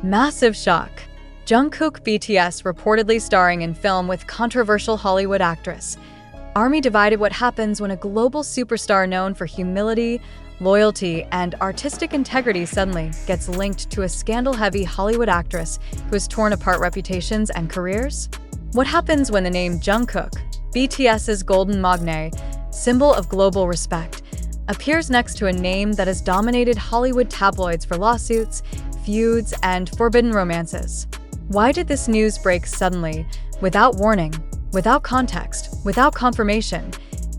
Massive shock. Jungkook BTS reportedly starring in film with controversial Hollywood actress. ARMY divided what happens when a global superstar known for humility, loyalty, and artistic integrity suddenly gets linked to a scandal-heavy Hollywood actress who has torn apart reputations and careers? What happens when the name Jungkook, BTS's golden magne, symbol of global respect, appears next to a name that has dominated Hollywood tabloids for lawsuits, feuds, and forbidden romances? Why did this news break suddenly, without warning, without context, without confirmation,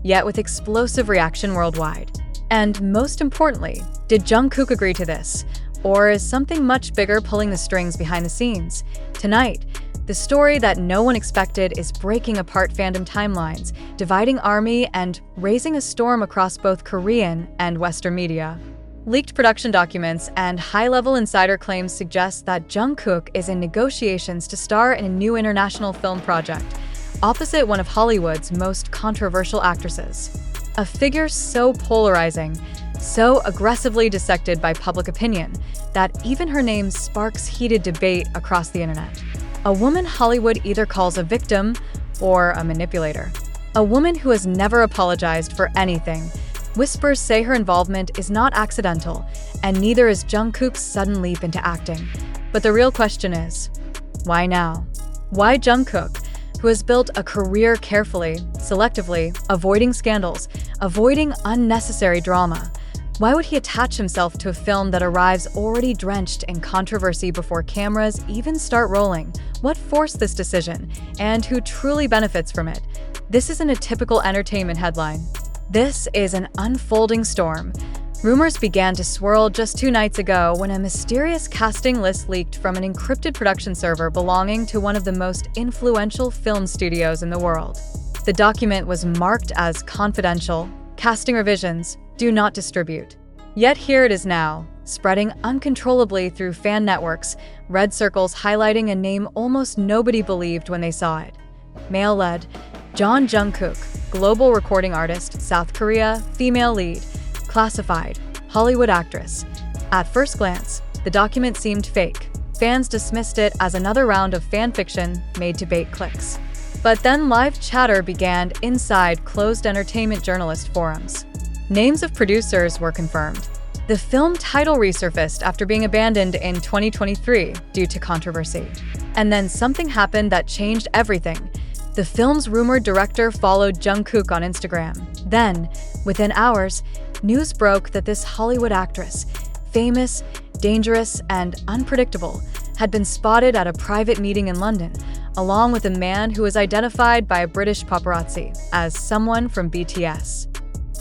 yet with explosive reaction worldwide? And most importantly, did Jungkook agree to this? Or is something much bigger pulling the strings behind the scenes? Tonight, the story that no one expected is breaking apart fandom timelines, dividing ARMY, and raising a storm across both Korean and Western media. Leaked production documents and high-level insider claims suggest that Jungkook is in negotiations to star in a new international film project, opposite one of Hollywood's most controversial actresses. A figure so polarizing, so aggressively dissected by public opinion, that even her name sparks heated debate across the internet. A woman Hollywood either calls a victim or a manipulator. A woman who has never apologized for anything. Whispers say her involvement is not accidental, and neither is Jungkook's sudden leap into acting. But the real question is, why now? Why Jungkook, who has built a career carefully, selectively, avoiding scandals, avoiding unnecessary drama? Why would he attach himself to a film that arrives already drenched in controversy before cameras even start rolling? What forced this decision, and who truly benefits from it? This isn't a typical entertainment headline. This is an unfolding storm. Rumors began to swirl just 2 nights ago when a mysterious casting list leaked from an encrypted production server belonging to one of the most influential film studios in the world. The document was marked as confidential, casting revisions, do not distribute. Yet here it is now, spreading uncontrollably through fan networks, red circles highlighting a name almost nobody believed when they saw it. Male-led, Jeon Jungkook, global recording artist, South Korea, female lead, classified, Hollywood actress. At first glance, the document seemed fake. Fans dismissed it as another round of fan fiction made to bait clicks. But then live chatter began inside closed entertainment journalist forums. Names of producers were confirmed. The film title resurfaced after being abandoned in 2023 due to controversy. And then something happened that changed everything. The film's rumored director followed Jungkook on Instagram. Then, within hours, news broke that this Hollywood actress, famous, dangerous, and unpredictable, had been spotted at a private meeting in London, along with a man who was identified by a British paparazzi as someone from BTS.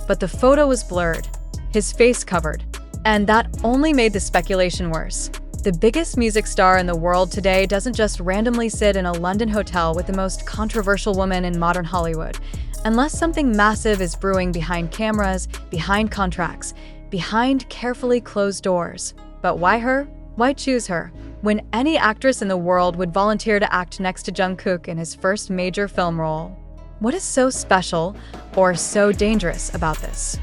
But the photo was blurred, his face covered, and that only made the speculation worse. The biggest music star in the world today doesn't just randomly sit in a London hotel with the most controversial woman in modern Hollywood, unless something massive is brewing behind cameras, behind contracts, behind carefully closed doors. But why her? Why choose her, when any actress in the world would volunteer to act next to Jungkook in his first major film role? What is so special or so dangerous about this?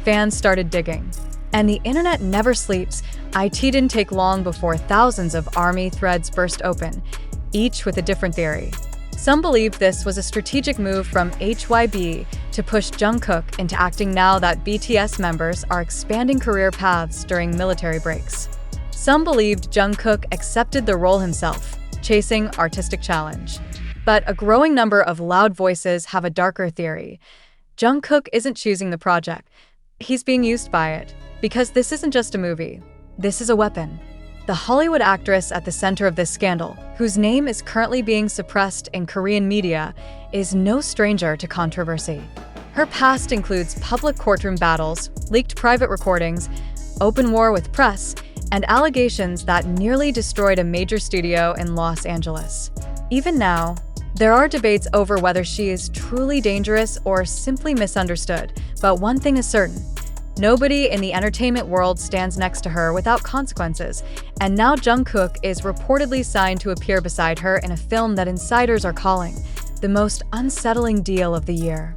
Fans started digging. And the internet never sleeps. IT didn't take long before thousands of ARMY threads burst open, each with a different theory. Some believed this was a strategic move from HYB to push Jungkook into acting now that BTS members are expanding career paths during military breaks. Some believed Jungkook accepted the role himself, chasing artistic challenge. But a growing number of loud voices have a darker theory. Jungkook isn't choosing the project. He's being used by it. Because this isn't just a movie. This is a weapon. The Hollywood actress at the center of this scandal, whose name is currently being suppressed in Korean media, is no stranger to controversy. Her past includes public courtroom battles, leaked private recordings, open war with press, and allegations that nearly destroyed a major studio in Los Angeles. Even now, there are debates over whether she is truly dangerous or simply misunderstood, but one thing is certain. Nobody in the entertainment world stands next to her without consequences, and now Jungkook is reportedly signed to appear beside her in a film that insiders are calling the most unsettling deal of the year.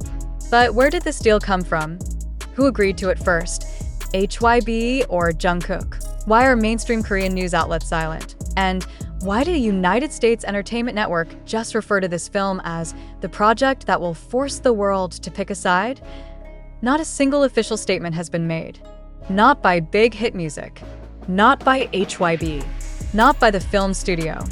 But where did this deal come from? Who agreed to it first? HYB or Jungkook? Why are mainstream Korean news outlets silent? And why did United States Entertainment Network just refer to this film as the project that will force the world to pick a side? Not a single official statement has been made. Not by Big Hit Music. Not by HYB. Not by the film studio.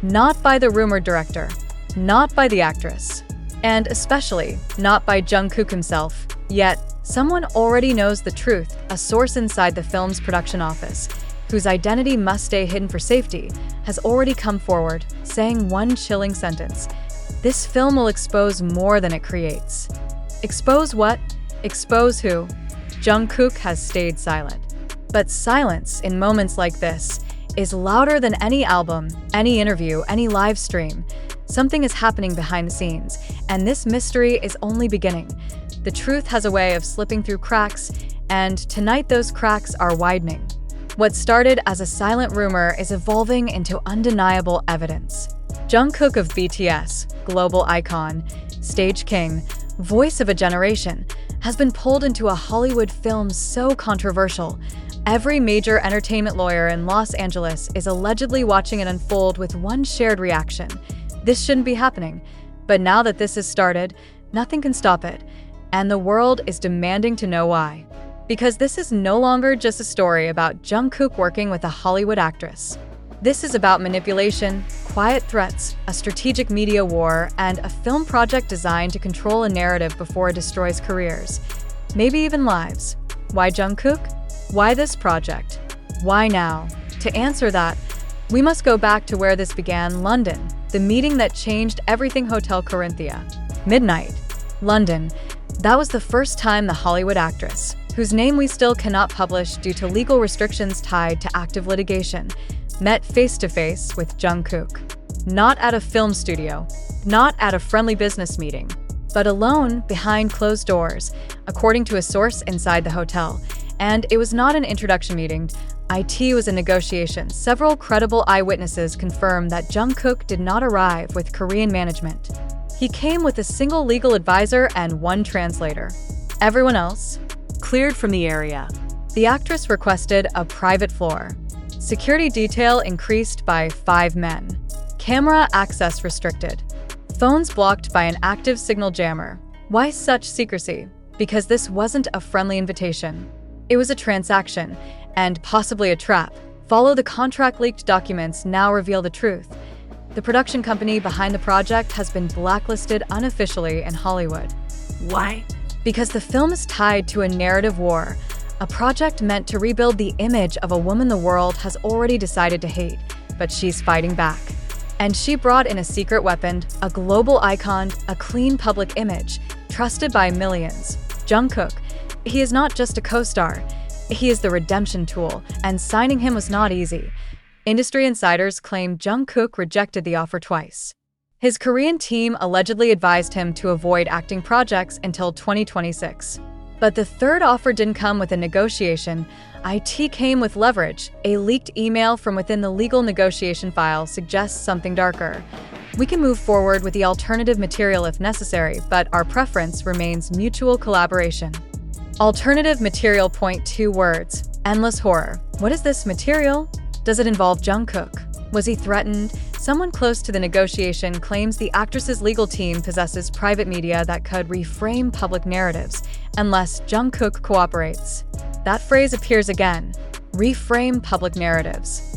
Not by the rumored director. Not by the actress. And especially not by Jungkook himself. Yet, someone already knows the truth, a source inside the film's production office, whose identity must stay hidden for safety, has already come forward, saying one chilling sentence: "This film will expose more than it creates." Expose what? Expose who? Jungkook has stayed silent. But silence in moments like this is louder than any album, any interview, any live stream. Something is happening behind the scenes, and this mystery is only beginning. The truth has a way of slipping through cracks, and tonight those cracks are widening. What started as a silent rumor is evolving into undeniable evidence. Jungkook of BTS, global icon, stage king, voice of a generation, has been pulled into a Hollywood film so controversial. Every major entertainment lawyer in Los Angeles is allegedly watching it unfold with one shared reaction: this shouldn't be happening. But now that this has started, nothing can stop it, and the world is demanding to know why. Because this is no longer just a story about Jungkook working with a Hollywood actress. This is about manipulation, quiet threats, a strategic media war, and a film project designed to control a narrative before it destroys careers, maybe even lives. Why Jungkook? Why this project? Why now? To answer that, we must go back to where this began: London, the meeting that changed everything. Hotel Corinthia. Midnight. London. That was the first time the Hollywood actress, whose name we still cannot publish due to legal restrictions tied to active litigation, met face-to-face with Jungkook. Not at a film studio, not at a friendly business meeting, but alone behind closed doors, according to a source inside the hotel. And it was not an introduction meeting. It was a negotiation. Several credible eyewitnesses confirmed that Jungkook did not arrive with Korean management. He came with a single legal advisor and one translator. Everyone else cleared from the area. The actress requested a private floor. Security detail increased by 5 men. Camera access restricted. Phones blocked by an active signal jammer. Why such secrecy? Because this wasn't a friendly invitation. It was a transaction, and possibly a trap. Follow the contract. Leaked documents now reveal the truth. The production company behind the project has been blacklisted unofficially in Hollywood. Why? Because the film is tied to a narrative war, a project meant to rebuild the image of a woman the world has already decided to hate, but she's fighting back. And she brought in a secret weapon, a global icon, a clean public image, trusted by millions. Jungkook. He is not just a co-star. He is the redemption tool, and signing him was not easy. Industry insiders claim Jungkook rejected the offer twice. His Korean team allegedly advised him to avoid acting projects until 2026. But the third offer didn't come with a negotiation. It came with leverage. A leaked email from within the legal negotiation file suggests something darker. We can move forward with the alternative material if necessary, but our preference remains mutual collaboration. Alternative material. Point 2 words. Endless horror. What is this material? Does it involve Jungkook? Was he threatened? Someone close to the negotiation claims the actress's legal team possesses private media that could reframe public narratives unless Jungkook cooperates. That phrase appears again. Reframe public narratives.